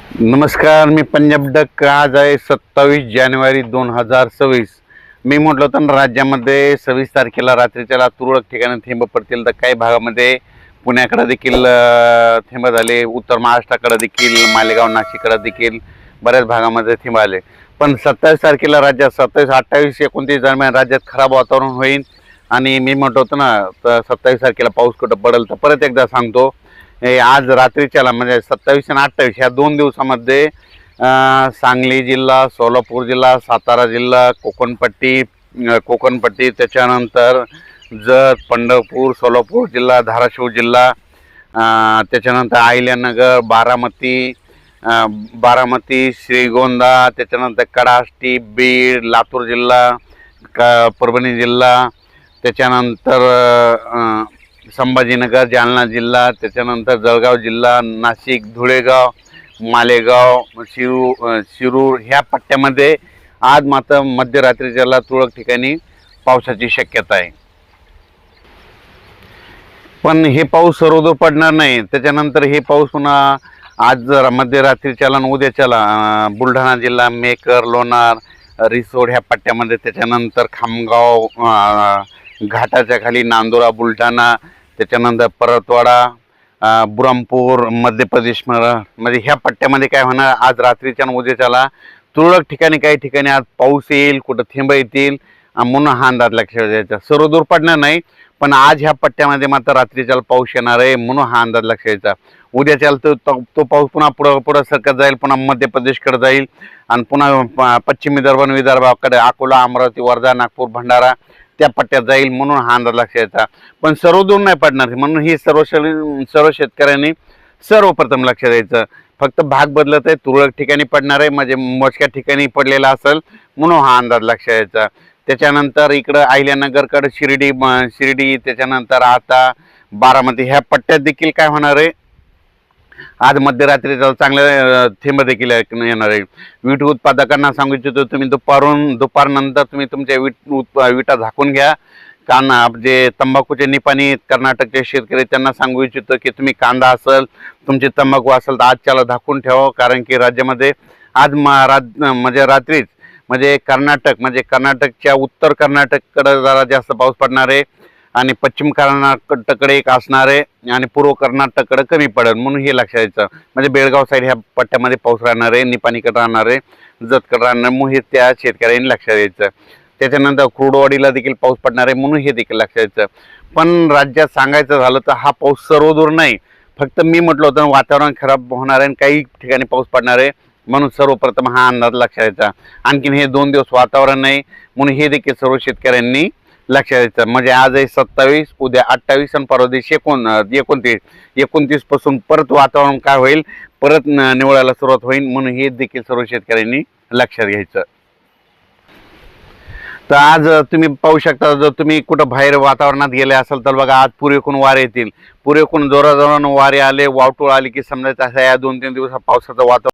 नमस्कार, मी पंजाब डक. आज आहे 27 जानेवारी 2026. मी म्हटलं होतं ना, राज्यामध्ये 26 तारखेला रात्रीच्याला तुरळक ठिकाणी थेंब पडतील. तर काही भागामध्ये पुण्याकडे देखील थेंब झाले, उत्तर महाराष्ट्राकडे देखील, मालेगाव नाशिककडे देखील बऱ्याच भागामध्ये थेंब आले. पण 27 तारखेला राज्यात 27, 28, 29 दरम्यान राज्यात खराब वातावरण होईल. आणि मी म्हटलं होतं ना, तर 27 तारखेला पाऊस कुठं पडेल. तर परत एकदा सांगतो, आज रात्रीच्याला म्हणजे 27 आणि 28 ह्या 2 दिवसामध्ये सांगली जिल्हा, सोलापूर जिल्हा, सातारा जिल्हा, कोकणपट्टी, त्याच्यानंतर जत, पंढरपूर, सोलापूर जिल्हा, धाराशिव जिल्हा, त्याच्यानंतर अहिल्यानगर, बारामती, श्रीगोंदा, त्याच्यानंतर कडाष्टी, बीड, लातूर जिल्हा, परभणी जिल्हा, त्याच्यानंतर संभाजीनगर, जालना जिल्हा, त्याच्यानंतर जळगाव जिल्हा, नाशिक, धुळेगाव, मालेगाव, शिरूर ह्या पट्ट्यामध्ये आज मात्र मध्यरात्रीच्याला तुरळक ठिकाणी पावसाची शक्यता आहे. पण हे पाऊस सर्वदूर पडणार नाही. त्याच्यानंतर हे पाऊस पुन्हा आज जर मध्यरात्रीच्याला आणि उद्याच्याला बुलढाणा जिल्हा, मेकर, लोणार, रिसोड ह्या पट्ट्यामध्ये, त्याच्यानंतर खामगाव, घाटाच्या खाली नांदुरा, बुलढाणा, त्याच्यानंतर परतवाडा, बुरहानपूर, मध्य प्रदेश म्हणजे ह्या पट्ट्यामध्ये काय होणार, आज रात्रीच्या आणि उद्याच्याला तुरळक ठिकाणी काही ठिकाणी आज पाऊस येईल, कुठं थेंब येतील म्हणून हा अंदाज लक्षात द्यायचा. सर्वदूर पडणार नाही, पण आज ह्या पट्ट्यामध्ये मात्र रात्रीच्याला पाऊस येणार आहे म्हणून हा अंदाज लक्षात द्यायचा. उद्याच्याला तो पाऊस पुन्हा पुढं सरकत जाईल, पुन्हा मध्य प्रदेशकडे जाईल आणि पुन्हा पश्चिम विदर्भाकडे अकोला, अमरावती, वर्धा, नागपूर, भंडारा त्या पट्ट्यात जाईल म्हणून हा अंदाज लक्षात यायचा. पण सर्वदूर नाही पडणार म्हणून ही सर्व शेतकऱ्यांनी सर्वप्रथम लक्षात द्यायचं. फक्त भाग बदलत आहे, तुरळक ठिकाणी पडणार आहे, म्हणजे मोजक्या ठिकाणी पडलेला असेल म्हणून हा अंदाज लक्षात यायचा. त्याच्यानंतर इकडं अहिल्यानगरकडे शिर्डी, त्याच्यानंतर आता बारामती ह्या पट्ट्यात देखील काय होणार आहे, आज मध्यरात्रीचा चांगले थेंब देखील येणार आहे. वीट उत्पादकांना सांगू इच्छितो, तुम्ही दुपारनंतर तुम्ही तुमच्या विटा झाकून घ्या. कारण जे तंबाखूचे निपाणी कर्नाटकचे शेतकरी त्यांना सांगू इच्छितो की तुम्ही कांदा असेल, तुमची तंबाखू असेल तर आजच्याला झाकून ठेवा. कारण की राज्यामध्ये आज म्हणजे रात्रीच म्हणजे कर्नाटकच्या उत्तर कर्नाटककडे जरा जास्त पाऊस पडणार आहे आणि पश्चिम कर्नाटककडे एक असणार आहे आणि पूर्व कर्नाटककडे कमी पडेल म्हणून हे लक्षात द्यायचं. म्हणजे बेळगाव साईड ह्या पट्ट्यामध्ये पाऊस राहणार आहे, निपाणीकडे राहणार आहे, जतकडे राहणार म्हणून हे त्या शेतकऱ्यांनी लक्षात द्यायचं. त्याच्यानंतर कुर्डवाडीला देखील पाऊस पडणार आहे म्हणून हे देखील लक्षात द्यायचं. पण राज्यात सांगायचं झालं तर हा पाऊस सर्वदूर नाही, फक्त मी म्हटलं होतं वातावरण खराब होणार आहे आणि काही ठिकाणी पाऊस पडणार आहे म्हणून सर्वप्रथम हा अंदाज लक्षात द्यायचा. आणखीन हे 2 दिवस वातावरण नाही म्हणून हे देखील सर्व शेतकऱ्यांनी लक्षात द्यायचं. म्हणजे आज आहे 27, उद्या 28 आणि परवा दिवशी 29 पासून परत वातावरण काय होईल, परत निवळायला सुरुवात होईल म्हणून हे देखील सर्व शेतकऱ्यांनी लक्षात घ्यायचं. तर आज तुम्ही पाहू शकता, जर तुम्ही कुठं बाहेर वातावरणात गेले असाल तर बघा, आज पुरेकून वारे येतील. पुरेकून जोराजोरानं वारे आले, वावटूळ आली की समजायचं असं या 2-3 दिवसात पावसाचं वातावरण